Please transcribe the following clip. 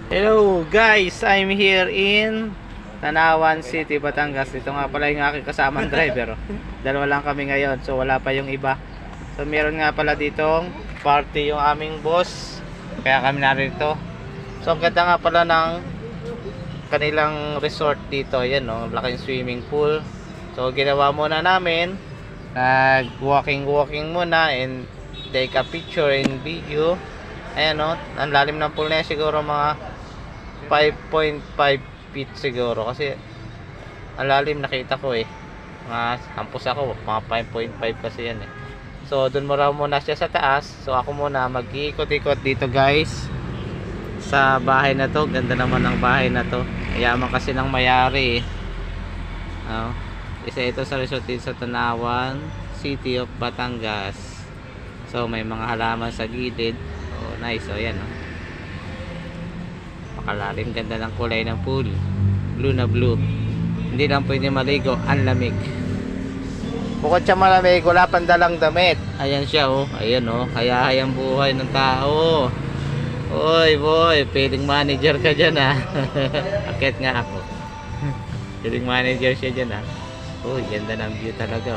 Hello guys, I'm here in Tanawan City, Batangas. Ito nga pala yung aking kasamang driver. Dalawa lang kami ngayon, so wala pa yung iba. So meron nga pala ditong party yung aming boss, kaya kami narito. So ang ganda nga pala ng kanilang resort dito. Ayan o, laking swimming pool. So ginawa muna namin, nag walking muna and take a picture and video. Ayan o, ang lalim ng pool na yan, siguro mga 5.5 feet siguro, kasi ang lalim nakita ko mga hampos ako, mga 5.5 kasi yan So dun muna siya sa taas. So ako muna mag-iikot-ikot dito guys sa bahay na to. Ganda naman ng bahay na to, yaman kasi ng mayari isa ito sa resort din sa Tanawan City of Batangas. So may mga halaman sa gilid. Nice. Yan makalalim, ganda ng kulay ng pool, blue na blue. Hindi lang pwede maligo, ang lamig. Bukod siya malamig, wala pang dalang damit. Ayan siya ayan hayahayang buhay ng tao. Oy boy, pwedeng manager ka dyan akit nga ako. Pwedeng manager siya dyan Uy, ganda ng view talaga